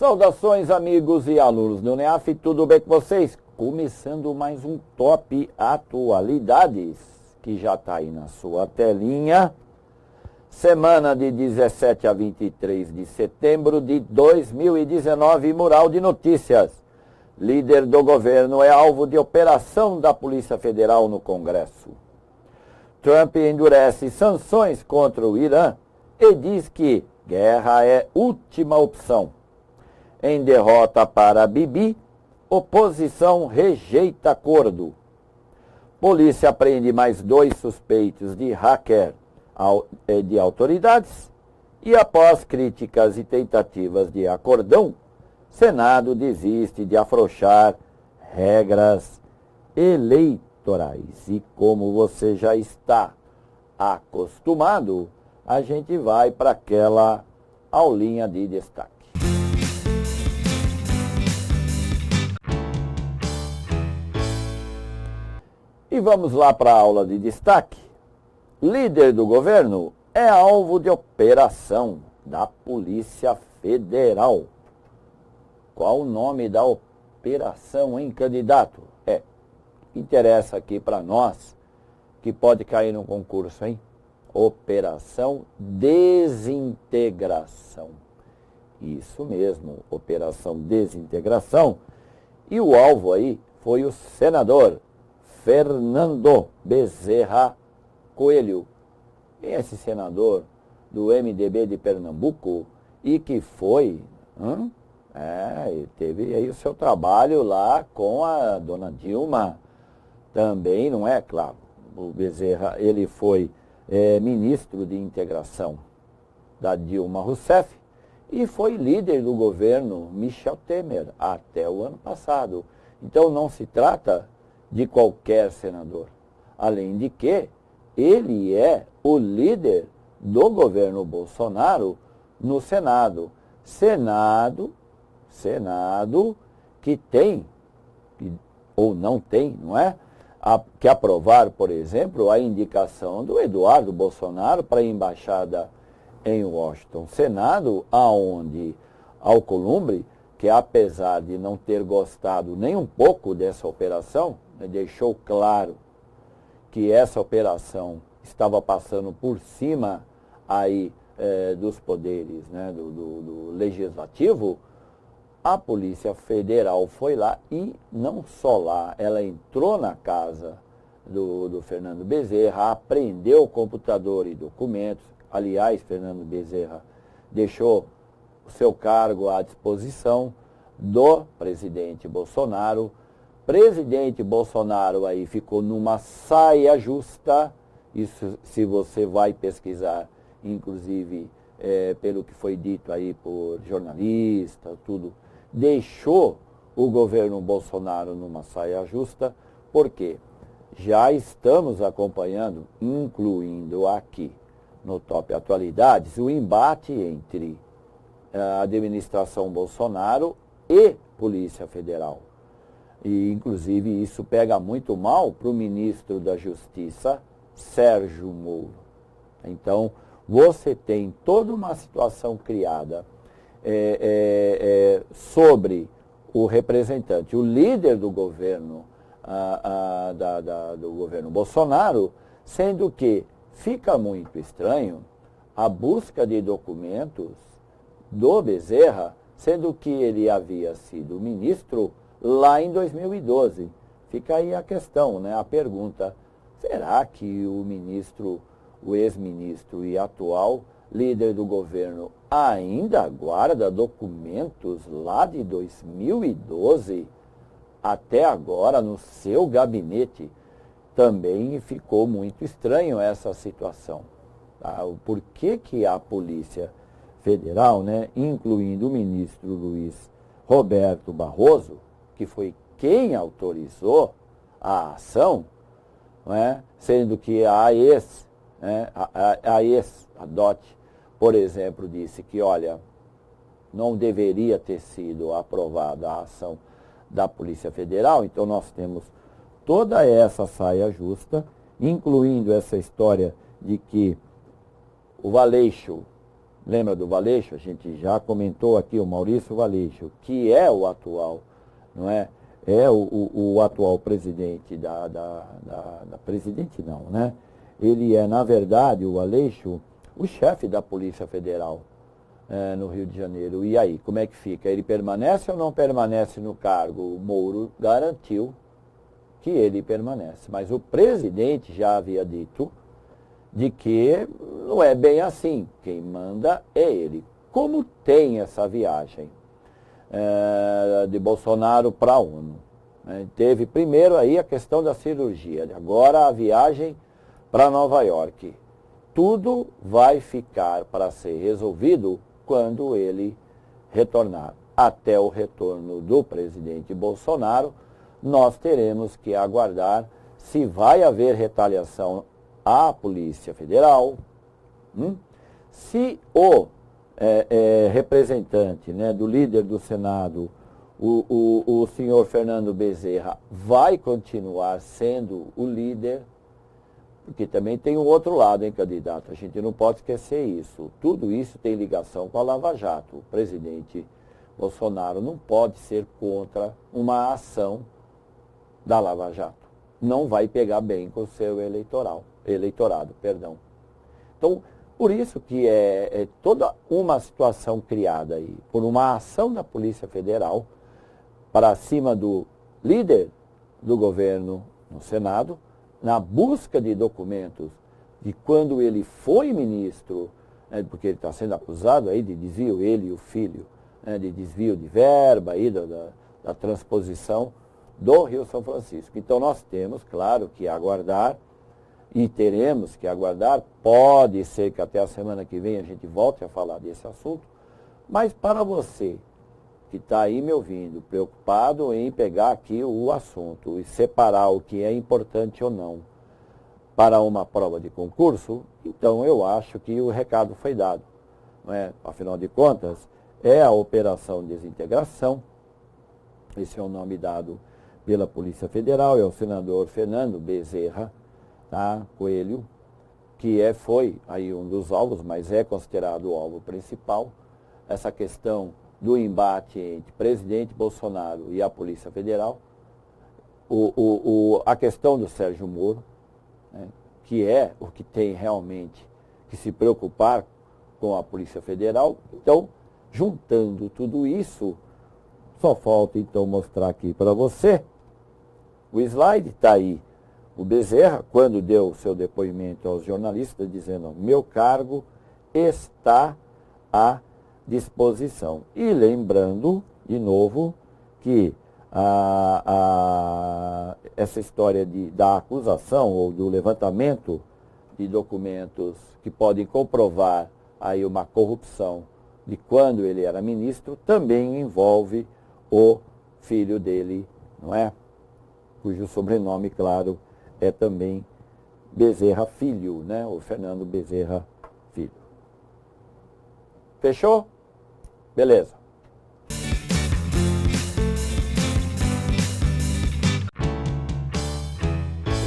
Saudações, amigos e alunos do NEAF, tudo bem com vocês? Começando mais um Top Atualidades, que já está aí na sua telinha. Semana de 17 a 23 de setembro de 2019, mural de notícias. Líder do governo é alvo de operação da Polícia Federal no Congresso. Trump endurece sanções contra o Irã e diz que guerra é última opção. Em derrota para Bibi, oposição rejeita acordo. Polícia prende mais 2 suspeitos de hacker de autoridades e, após críticas e tentativas de acordão, Senado desiste de afrouxar regras eleitorais. E como você já está acostumado, a gente vai para aquela aulinha de destaque. E vamos lá para a aula de destaque. Líder do governo é alvo de operação da Polícia Federal. Qual o nome da operação, hein, candidato? Interessa aqui para nós, que pode cair no concurso, hein? Operação Desintegração. Isso mesmo, Operação Desintegração. E o alvo aí foi o senador Fernando Bezerra Coelho. Quem é esse senador do MDB de Pernambuco e que foi, teve aí o seu trabalho lá com a dona Dilma também, não é? Claro, o Bezerra, ele foi ministro de integração da Dilma Rousseff e foi líder do governo Michel Temer até o ano passado. Então não se trata de qualquer senador. Além de que ele é o líder do governo Bolsonaro no Senado. Senado que tem, ou não tem, não é? Que aprovar, por exemplo, a indicação do Eduardo Bolsonaro para a embaixada em Washington. Senado aonde Alcolumbre, que apesar de não ter gostado nem um pouco dessa operação, deixou claro que essa operação estava passando por cima aí dos poderes, né, do legislativo. A Polícia Federal foi lá e não só lá, ela entrou na casa do Fernando Bezerra, apreendeu o computador e documentos. Aliás, Fernando Bezerra deixou o seu cargo à disposição do presidente Bolsonaro. Presidente Bolsonaro aí ficou numa saia justa. Isso, se você vai pesquisar, inclusive pelo que foi dito aí por jornalistas, tudo, deixou o governo Bolsonaro numa saia justa, porque já estamos acompanhando, incluindo aqui no Top Atualidades, o embate entre a administração Bolsonaro e Polícia Federal. E, inclusive, isso pega muito mal para o ministro da Justiça, Sérgio Moro. Então, você tem toda uma situação criada sobre o representante, o líder do governo, do governo Bolsonaro, sendo que fica muito estranho a busca de documentos do Bezerra, sendo que ele havia sido ministro lá em 2012. Fica aí a questão, né? A pergunta: será que o ministro, o ex-ministro e atual líder do governo ainda guarda documentos lá de 2012 até agora no seu gabinete? Também ficou muito estranho essa situação. Tá? Por que a Polícia Federal, né, incluindo o ministro Luiz Roberto Barroso, que foi quem autorizou a ação, não é? Sendo que a ex-DOT, por exemplo, disse que, olha, não deveria ter sido aprovada a ação da Polícia Federal. Então nós temos toda essa saia justa, incluindo essa história de que o Valeixo Lembra do Valeixo? A gente já comentou aqui o Maurício Valeixo, que é o atual, não é? É o atual presidente presidente não, né? Ele é, na verdade, o Valeixo, o chefe da Polícia Federal no Rio de Janeiro. E aí, como é que fica? Ele permanece ou não permanece no cargo? O Moro garantiu que ele permanece. Mas o presidente já havia dito de que não é bem assim. Quem manda é ele. Como tem essa viagem de Bolsonaro para a ONU? Teve primeiro aí a questão da cirurgia, agora a viagem para Nova York. Tudo vai ficar para ser resolvido quando ele retornar. Até o retorno do presidente Bolsonaro, nós teremos que aguardar se vai haver retaliação à Polícia Federal, se o representante, né, do líder do Senado, o senhor Fernando Bezerra, vai continuar sendo o líder, porque também tem um outro lado, hein, candidato? A gente não pode esquecer isso. Tudo isso tem ligação com a Lava Jato. O presidente Bolsonaro não pode ser contra uma ação da Lava Jato. Não vai pegar bem com o seu eleitorado. Então, por isso que é toda uma situação criada aí, por uma ação da Polícia Federal para cima do líder do governo no Senado, na busca de documentos de quando ele foi ministro, porque ele está sendo acusado aí de desvio, ele e o filho, de desvio de verba aí da transposição do Rio São Francisco. Então nós temos, claro, que aguardar e teremos que aguardar. Pode ser que até a semana que vem a gente volte a falar desse assunto, mas para você que está aí me ouvindo, preocupado em pegar aqui o assunto e separar o que é importante ou não para uma prova de concurso, então eu acho que o recado foi dado. Não é? Afinal de contas, é a Operação Desintegração, esse é o nome dado pela Polícia Federal, é o senador Fernando Bezerra Coelho, que foi aí um dos alvos, mas é considerado o alvo principal, essa questão do embate entre presidente Bolsonaro e a Polícia Federal, a questão do Sérgio Moro, né, que é o que tem realmente que se preocupar com a Polícia Federal. Então, juntando tudo isso, só falta então mostrar aqui para você, o slide está aí, o Bezerra, quando deu seu depoimento aos jornalistas, dizendo: meu cargo está à disposição. E lembrando, de novo, que essa história da acusação ou do levantamento de documentos que podem comprovar aí uma corrupção de quando ele era ministro, também envolve o filho dele, não é? Cujo sobrenome, claro, é também Bezerra Filho, né? O Fernando Bezerra Filho. Fechou? Beleza.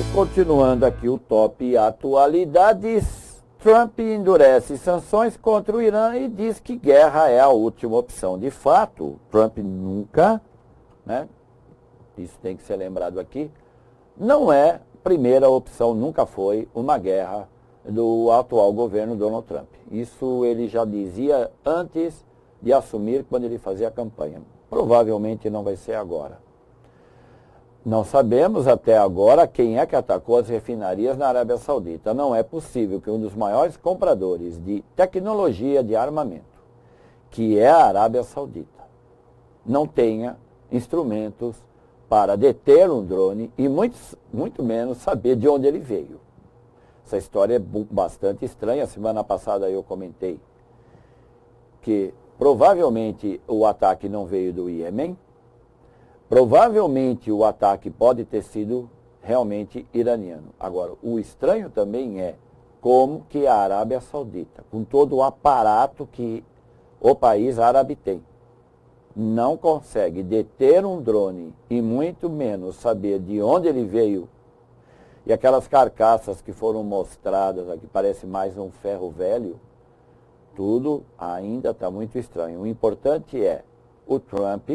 E continuando aqui o top atualidades, Trump endurece sanções contra o Irã e diz que guerra é a última opção. De fato, Trump nunca, né? Isso tem que ser lembrado aqui, não é primeira opção, nunca foi uma guerra do atual governo Donald Trump. Isso ele já dizia antes de assumir, quando ele fazia a campanha. Provavelmente não vai ser agora. Não sabemos até agora quem é que atacou as refinarias na Arábia Saudita. Não é possível que um dos maiores compradores de tecnologia de armamento, que é a Arábia Saudita, não tenha instrumentos para deter um drone e muito menos saber de onde ele veio. Essa história é bastante estranha. Semana passada eu comentei que provavelmente o ataque não veio do Iêmen, provavelmente o ataque pode ter sido realmente iraniano. Agora, o estranho também é como que a Arábia Saudita, com todo o aparato que o país árabe tem, não consegue deter um drone e muito menos saber de onde ele veio. E aquelas carcaças que foram mostradas aqui, parece mais um ferro velho, tudo ainda está muito estranho. O importante é, o Trump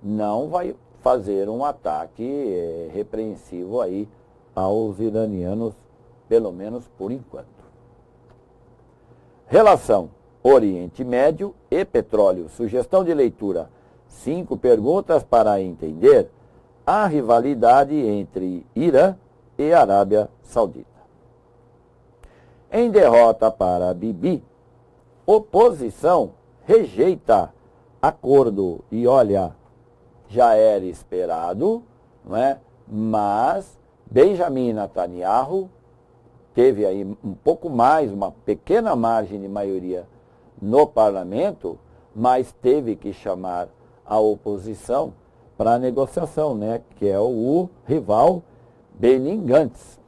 não vai fazer um ataque repreensivo aí aos iranianos, pelo menos por enquanto. Relação Oriente Médio e petróleo. Sugestão de leitura. 5 perguntas para entender a rivalidade entre Irã e Arábia Saudita. Em derrota para Bibi, oposição rejeita acordo. E olha, já era esperado, não é? Mas Benjamin Netanyahu teve aí um pouco mais, uma pequena margem de maioria no parlamento, mas teve que chamar a oposição para a negociação, né? Que é o rival Benny Gantz.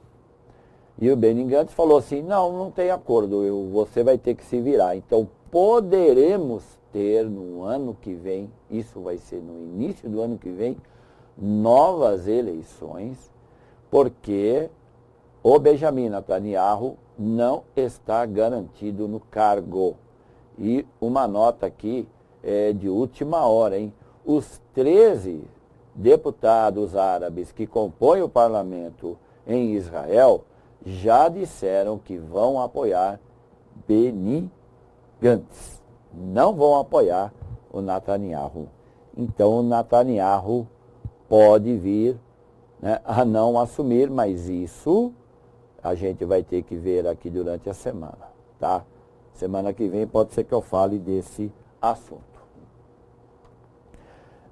E o Benny Gantz falou assim, não tem acordo, você vai ter que se virar. Então poderemos ter no ano que vem, isso vai ser no início do ano que vem, novas eleições, porque o Benjamin Netanyahu não está garantido no cargo. E uma nota aqui de última hora, hein? Os 13 deputados árabes que compõem o parlamento em Israel já disseram que vão apoiar Benny Gantz. Não vão apoiar o Netanyahu. Então o Netanyahu pode vir, né, a não assumir, mas isso a gente vai ter que ver aqui durante a semana, tá? Semana que vem pode ser que eu fale desse assunto.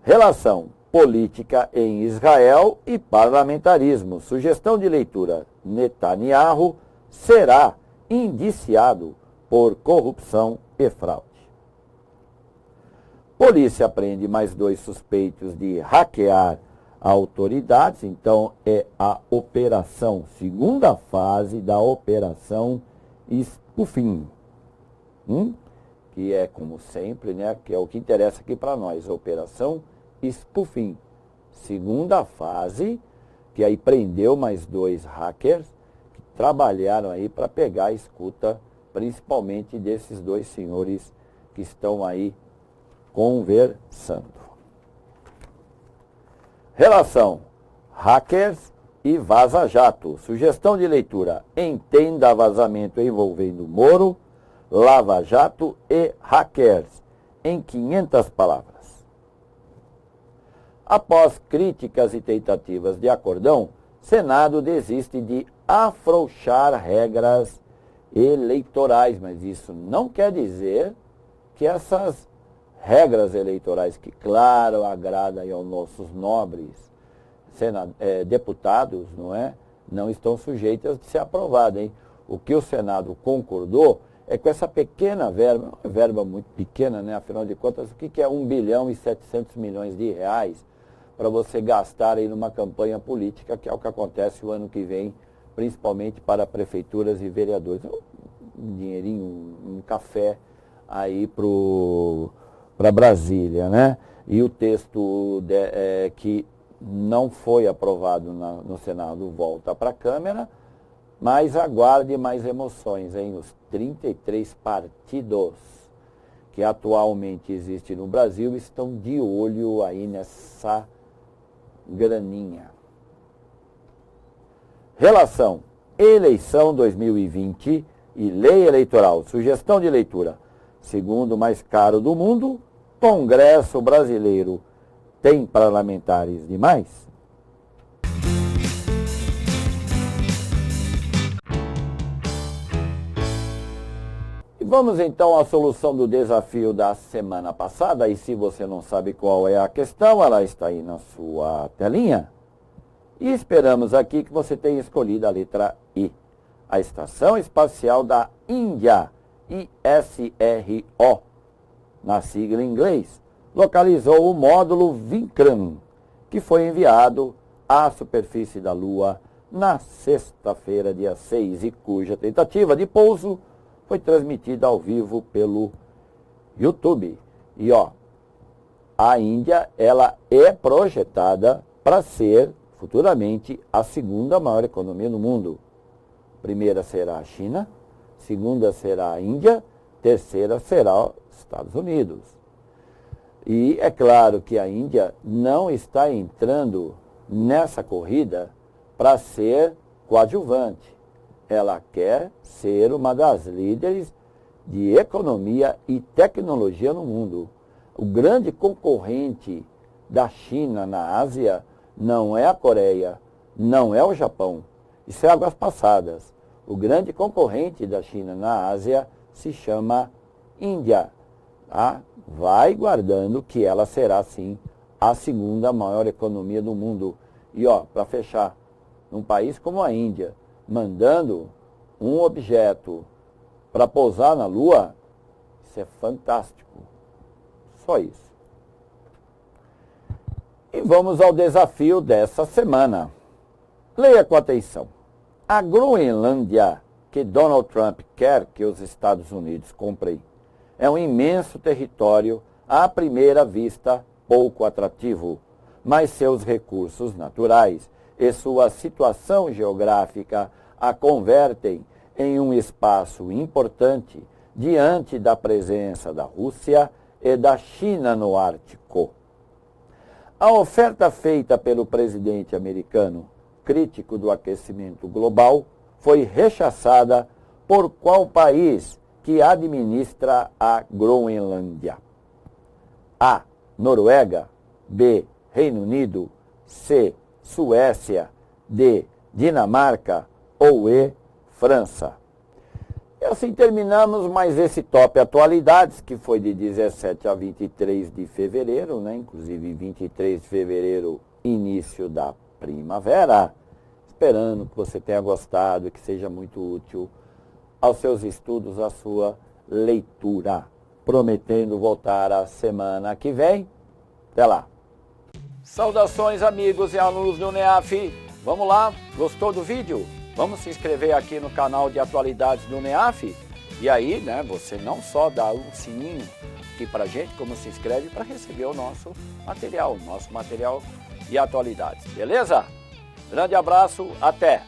Relação política em Israel e parlamentarismo. Sugestão de leitura. Netanyahu será indiciado por corrupção e fraude. Polícia prende mais 2 suspeitos de hackear autoridades. Então é a operação, segunda fase da operação Spoofing. Que é, como sempre, né, que é o que interessa aqui para nós, a operação Spoofing. Segunda fase, que aí prendeu mais 2 hackers que trabalharam aí para pegar a escuta, principalmente desses 2 senhores que estão aí conversando. Relação hackers e vaza-jato. Sugestão de leitura. Entenda vazamento envolvendo Moro, Lava Jato e hackers, em 500 palavras. Após críticas e tentativas de acordão, Senado desiste de afrouxar regras eleitorais, mas isso não quer dizer que essas regras eleitorais, que claro agradam aos nossos nobres deputados, não estão sujeitas de ser aprovadas, hein? O que o Senado concordou é com essa pequena verba, uma verba muito pequena, né? Afinal de contas, o que é 1 bilhão e 700 milhões de reais para você gastar aí numa campanha política, que é o que acontece o ano que vem, principalmente para prefeituras e vereadores. Um dinheirinho, um café aí para Brasília, né? E o texto que não foi aprovado no Senado volta para a Câmara, mas aguarde mais emoções, hein? Os 33 partidos que atualmente existem no Brasil estão de olho aí nessa graninha. Relação eleição 2020 e lei eleitoral. Sugestão de leitura. Segundo mais caro do mundo, Congresso brasileiro tem parlamentares demais? E vamos então à solução do desafio da semana passada. E se você não sabe qual é a questão, ela está aí na sua telinha. E esperamos aqui que você tenha escolhido a letra I. A Estação Espacial da Índia, ISRO, na sigla em inglês, localizou o módulo Vikram, que foi enviado à superfície da Lua na sexta-feira, dia 6, e cuja tentativa de pouso foi transmitida ao vivo pelo YouTube. E a Índia, ela é projetada para ser futuramente a segunda maior economia do mundo. Primeira será a China, segunda será a Índia, terceira será os Estados Unidos. E é claro que a Índia não está entrando nessa corrida para ser coadjuvante. Ela quer ser uma das líderes de economia e tecnologia no mundo. O grande concorrente da China na Ásia não é a Coreia, não é o Japão. Isso é águas passadas. O grande concorrente da China na Ásia se chama Índia. Tá? Vai guardando que ela será, sim, a segunda maior economia do mundo. E, para fechar, num país como a Índia, mandando um objeto para pousar na Lua, isso é fantástico. Só isso. E vamos ao desafio dessa semana. Leia com atenção. A Groenlândia, que Donald Trump quer que os Estados Unidos comprem, é um imenso território, à primeira vista, pouco atrativo, mas seus recursos naturais e sua situação geográfica a convertem em um espaço importante diante da presença da Rússia e da China no Ártico. A oferta feita pelo presidente americano, crítico do aquecimento global, foi rechaçada por qual país que administra a Groenlândia? A. Noruega. B. Reino Unido. C. Suécia. D. Dinamarca. Ou E. França. E assim terminamos mais esse Top Atualidades, que foi de 17 a 23 de fevereiro, inclusive 23 de fevereiro, início da primavera. Esperando que você tenha gostado e que seja muito útil aos seus estudos, à sua leitura. Prometendo voltar a semana que vem. Até lá. Saudações, amigos e alunos do NEAF. Vamos lá? Gostou do vídeo? Vamos se inscrever aqui no canal de atualidades do NEAF. E aí, você não só dá um sininho aqui pra gente, como se inscreve para receber o nosso material de atualidades. Beleza? Grande abraço, até!